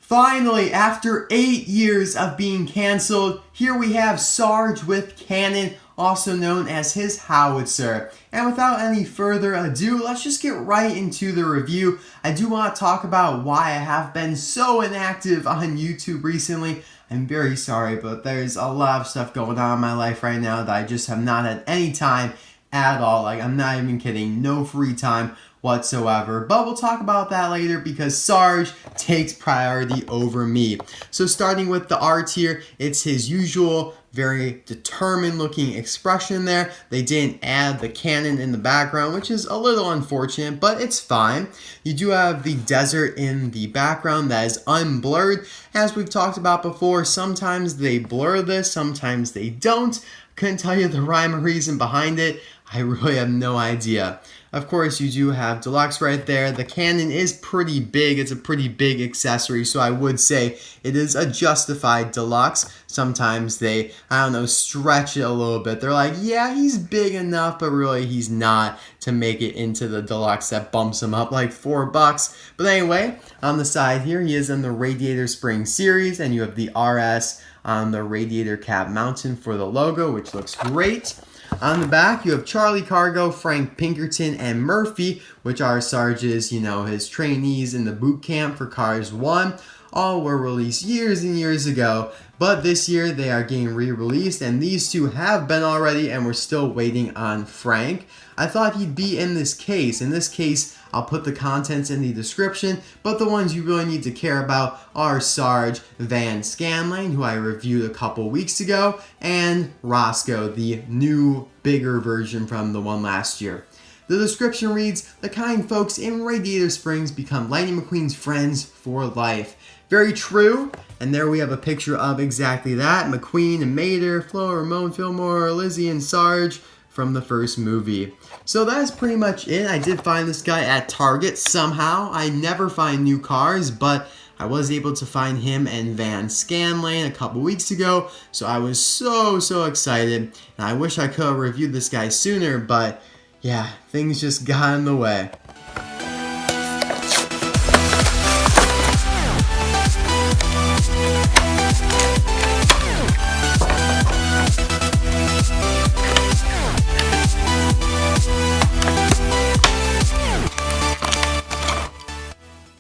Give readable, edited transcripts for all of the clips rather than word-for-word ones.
Finally, after 8 years of being canceled, here we have Sarge with Cannon, also known as his Howitzer. And without any further ado, let's just get right into the review. I do want to talk about why I have been so inactive on YouTube recently. I'm very sorry, but there's a lot of stuff going on in my life right now that I just have not had any time at all. Like, I'm not even kidding, no free time whatsoever, but we'll talk about that later because Sarge takes priority over me. So starting with the art here, it's his usual very determined looking expression there. They didn't add the cannon in the background, which is a little unfortunate, but it's fine. You do have the desert in the background that is unblurred. As we've talked about before, sometimes they blur this, sometimes they don't. Couldn't tell you the rhyme or reason behind it. I really have no idea. Of course, you do have Deluxe right there. The cannon is pretty big. It's a pretty big accessory, so I would say it is a justified Deluxe. Sometimes they, stretch it a little bit. They're like, yeah, he's big enough, but really he's not to make it into the Deluxe that bumps him up like $4. But anyway, on the side here, he is in the Radiator Springs series, and you have the RS on the radiator cap mountain for the logo, which looks great. On the back, you have Charlie Cargo, Frank Pinkerton, and Murphy, which are Sarge's, his trainees in the boot camp for Cars 1. All were released years and years ago, but this year they are getting re-released, and these two have been already, and we're still waiting on Frank. I thought he'd be in this case. In this case, I'll put the contents in the description, but the ones you really need to care about are Sarge, Van Scanlane, who I reviewed a couple weeks ago, and Roscoe, the new, bigger version from the one last year. The description reads, "The kind folks in Radiator Springs become Lightning McQueen's friends for life." Very true, and there we have a picture of exactly that. McQueen and Mater, Flo, Ramon, Fillmore, Lizzie, and Sarge from the first movie. So that's pretty much it. I did find this guy at Target somehow. I never find new cars, but I was able to find him and Van Scanlane a couple weeks ago, so I was so excited, and I wish I could have reviewed this guy sooner, but yeah, things just got in the way.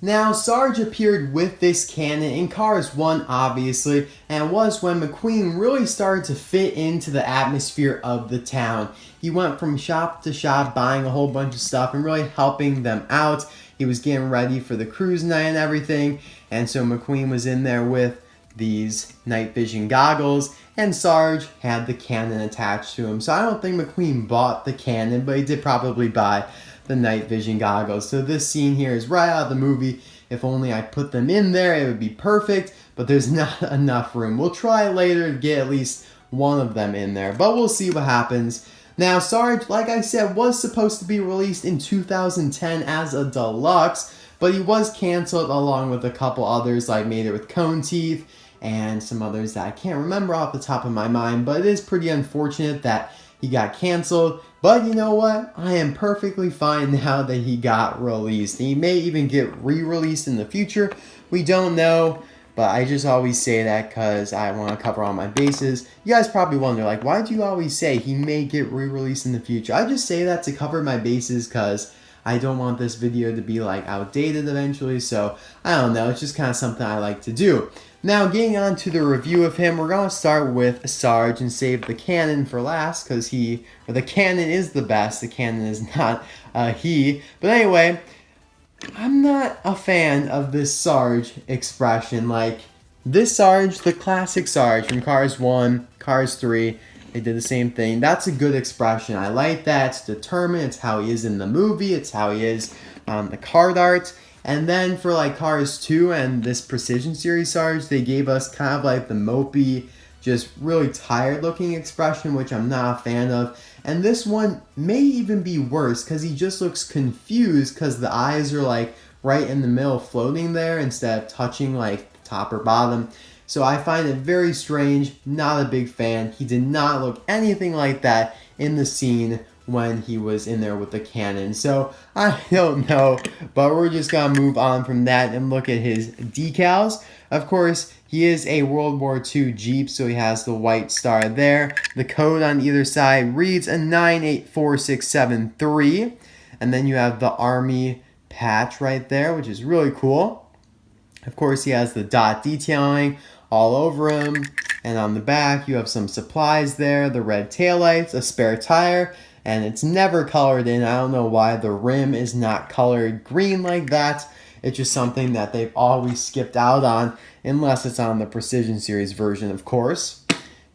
Now, Sarge appeared with this cannon in Cars 1, obviously, and was when McQueen really started to fit into the atmosphere of the town. He went from shop to shop buying a whole bunch of stuff and really helping them out. He was getting ready for the cruise night and everything, and so McQueen was in there with these night vision goggles, and Sarge had the cannon attached to him. So I don't think McQueen bought the cannon, but he did probably buy the night vision goggles. So this scene here is right out of the movie. If only I put them in there, it would be perfect, but there's not enough room. We'll try later to get at least one of them in there, but we'll see what happens. Now, Sarge, like I said, was supposed to be released in 2010 as a Deluxe, but he was canceled along with a couple others like Made It with Cone Teeth and some others that I can't remember off the top of my mind, but it is pretty unfortunate that he got canceled. But you know what? I am perfectly fine now that he got released. He may even get re-released in the future. We don't know, but I just always say that because I want to cover all my bases. You guys probably wonder, like, why do you always say he may get re-released in the future? I just say that to cover my bases because I don't want this video to be, like, outdated eventually. So, I don't know. It's just kind of something I like to do. Now, getting on to the review of him, we're going to start with Sarge and save the cannon for last because the cannon is the best. The cannon is not he. But anyway, I'm not a fan of this Sarge expression. Like, this Sarge, the classic Sarge from Cars 1, Cars 3, they did the same thing. That's a good expression. I like that. It's determined. It's how he is in the movie. It's how he is on the card art. And then for like Cars 2 and this Precision Series Sarge, they gave us kind of like the mopey, just really tired looking expression, which I'm not a fan of. And this one may even be worse because he just looks confused because the eyes are like right in the middle floating there instead of touching like top or bottom. So I find it very strange, not a big fan. He did not look anything like that in the scene when he was in there with the cannon. So I don't know, but we're just gonna move on from that and look at his decals. Of course, he is a World War II Jeep, so he has the white star there. The code on either side reads a 984673, and then you have the Army patch right there, which is really cool. Of course, he has the dot detailing all over him, and on the back you have some supplies there, the red taillights, a spare tire, and it's never colored in. I don't know why the rim is not colored green like that. It's just something that they've always skipped out on, unless it's on the Precision Series version, of course.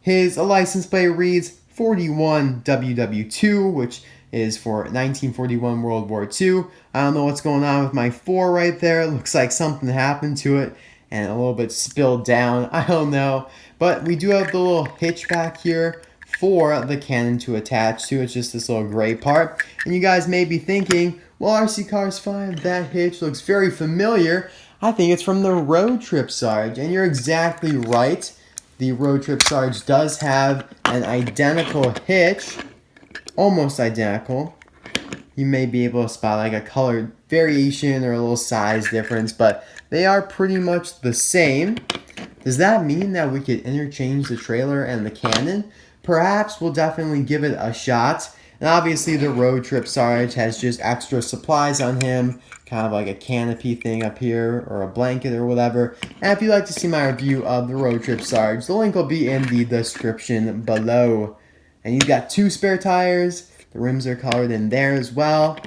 His license plate reads 41WW2, which is for 1941 World War II. I don't know what's going on with my 4 right there. It looks like something happened to it and a little bit spilled down. I don't know. But we do have the little hitch back here for the cannon to attach to. It's just this little gray part. And you guys may be thinking, well, RC Cars 5, that hitch looks very familiar. I think it's from the Road Trip Sarge. And you're exactly right. The Road Trip Sarge does have an identical hitch. Almost identical. You may be able to spot like a color variation or a little size difference, but they are pretty much the same. Does that mean that we could interchange the trailer and the cannon? Perhaps. We'll definitely give it a shot. And obviously the Road Trip Sarge has just extra supplies on him, kind of like a canopy thing up here or a blanket or whatever. And if you'd like to see my review of the Road Trip Sarge, the link will be in the description below. And you've got 2 spare tires. The rims are colored in there as well.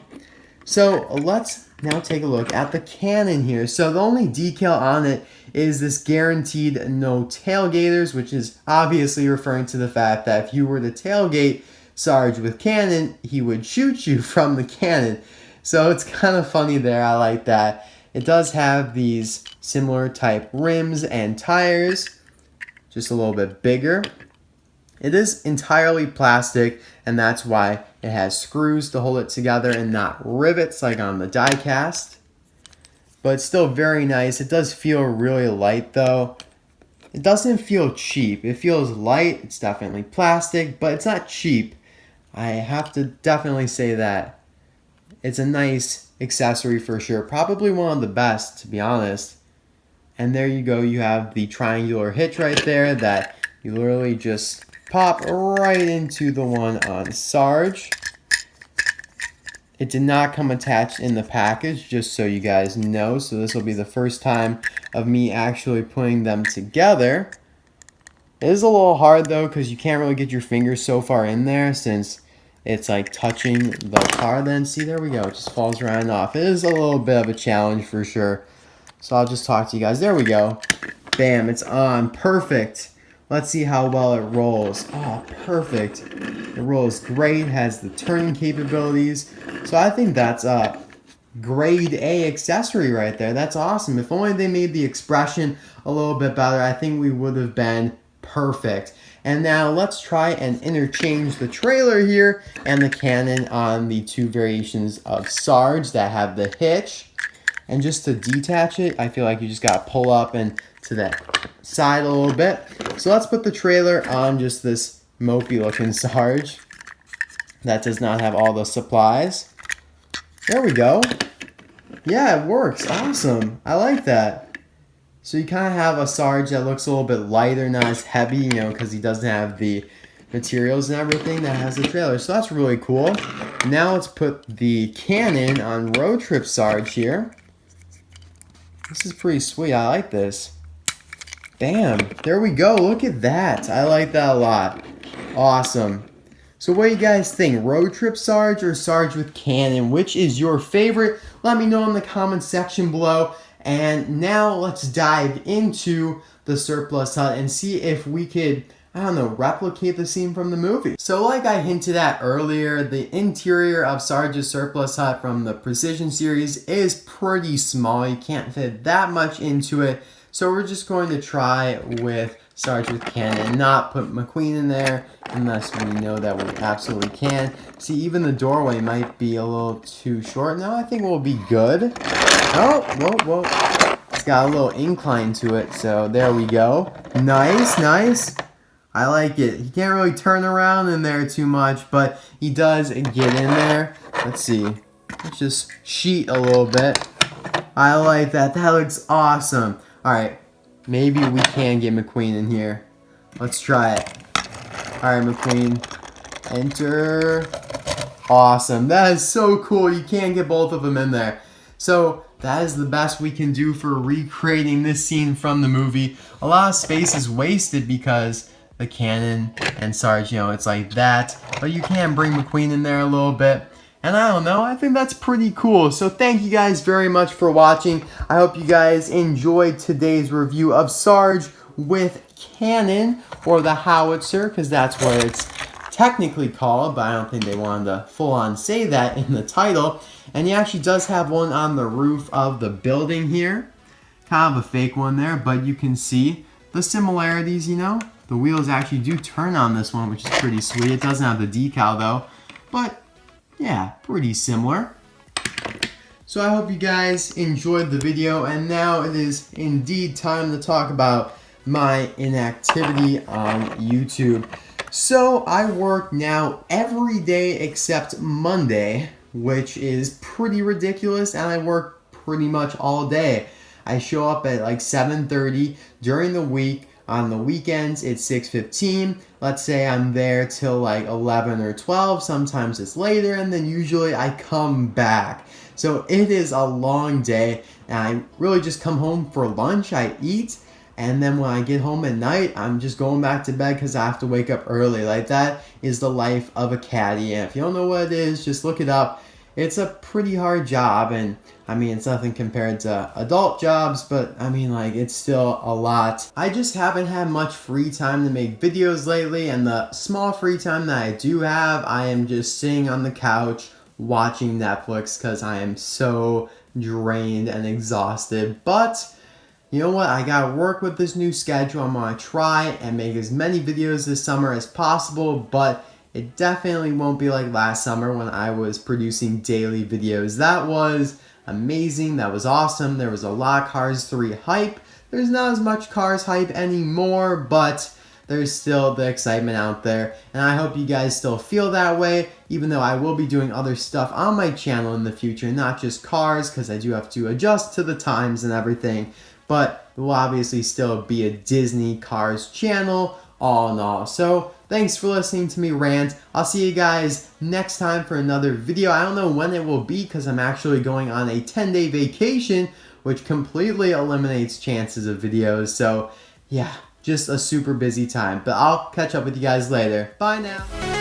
So let's now take a look at the cannon here. So the only decal on it is this guaranteed no tailgaters, which is obviously referring to the fact that if you were to tailgate Sarge with cannon, he would shoot you from the cannon. So it's kind of funny there. I like that. It does have these similar type rims and tires, just a little bit bigger. It is entirely plastic, and that's why it has screws to hold it together and not rivets like on the die-cast. But it's still very nice. It does feel really light though. It doesn't feel cheap. It feels light. It's definitely plastic, but it's not cheap. I have to definitely say that. It's a nice accessory for sure. Probably one of the best, to be honest. And there you go. You have the triangular hitch right there that you literally just pop right into the one on Sarge. It did not come attached in the package, just so you guys know. So this will be the first time of me actually putting them together. It is a little hard though, because you can't really get your fingers so far in there since it's like touching the car. Then see, there we go. It just falls right off. It is a little bit of a challenge for sure. So I'll just talk to you guys. There we go. Bam, it's on. Perfect. Let's see how well it rolls. Oh, perfect. It rolls great, has the turning capabilities. So I think that's a grade A accessory right there. That's awesome. If only they made the expression a little bit better, I think we would have been perfect. And now let's try and interchange the trailer here and the cannon on the 2 variations of Sarge that have the hitch. And just to detach it, I feel like you just got to pull up and to that side a little bit. So let's put the trailer on just this mopey looking Sarge that does not have all the supplies. There we go. Yeah, it works. Awesome. I like that. So you kind of have a Sarge that looks a little bit lighter, not as heavy, you know, because he doesn't have the materials and everything that has the trailer. So that's really cool. Now let's put the cannon on Road Trip Sarge here. This is pretty sweet. I like this. Bam. There we go. Look at that. I like that a lot. Awesome. So what do you guys think? Road Trip Sarge or Sarge with cannon? Which is your favorite? Let me know in the comment section below. And now let's dive into the surplus hut and see if we could, I don't know, replicate the scene from the movie. So like I hinted at earlier, the interior of Sarge's surplus hut from the Precision series is pretty small. You can't fit that much into it. So we're just going to try with Sarge with cannon and not put McQueen in there unless we know that we absolutely can. See, even the doorway might be a little too short. No, I think we'll be good. Oh, whoa, whoa. It's got a little incline to it, so there we go. Nice, nice. I like it. He can't really turn around in there too much, but he does get in there. Let's see. Let's just sheet a little bit. I like that. That looks awesome. Alright, maybe we can get McQueen in here. Let's try it. Alright, McQueen. Enter. Awesome. That is so cool. You can't get both of them in there. So that is the best we can do for recreating this scene from the movie. A lot of space is wasted because the Cannon and Sarge, you know, it's like that. But you can bring McQueen in there a little bit. And I don't know, I think that's pretty cool. So thank you guys very much for watching. I hope you guys enjoyed today's review of Sarge with Cannon, or the Howitzer, because that's what it's technically called, but I don't think they wanted to full on say that in the title. And he actually does have one on the roof of the building here. Kind of a fake one there, but you can see the similarities, you know. The wheels actually do turn on this one, which is pretty sweet. It doesn't have the decal though, but yeah, pretty similar. So I hope you guys enjoyed the video, and now it is indeed time to talk about my inactivity on YouTube. So I work now every day except Monday, which is pretty ridiculous, and I work pretty much all day. I show up at like 7:30 during the week. On the weekends, it's 6:15. Let's say I'm there till like 11 or 12. Sometimes it's later, and then usually I come back. So it is a long day, and I really just come home for lunch. I eat, and then when I get home at night, I'm just going back to bed because I have to wake up early. Like, that is the life of a caddy. And if you don't know what it is, just look it up. It's a pretty hard job, and I mean, it's nothing compared to adult jobs, but I mean, like, it's still a lot. I just haven't had much free time to make videos lately, and the small free time that I do have, I am just sitting on the couch watching Netflix because I am so drained and exhausted. But you know what? I gotta work with this new schedule. I'm gonna try and make as many videos this summer as possible, but it definitely won't be like last summer when I was producing daily videos. That was amazing. That was awesome. There was a lot of Cars 3 hype. There's not as much Cars hype anymore, but there's still the excitement out there. And I hope you guys still feel that way, even though I will be doing other stuff on my channel in the future, not just Cars, because I do have to adjust to the times and everything. But it will obviously still be a Disney Cars channel, all in all. So thanks for listening to me rant. I'll see you guys next time for another video. I don't know when it will be because I'm actually going on a 10-day vacation, which completely eliminates chances of videos. So yeah, just a super busy time. But I'll catch up with you guys later. Bye now.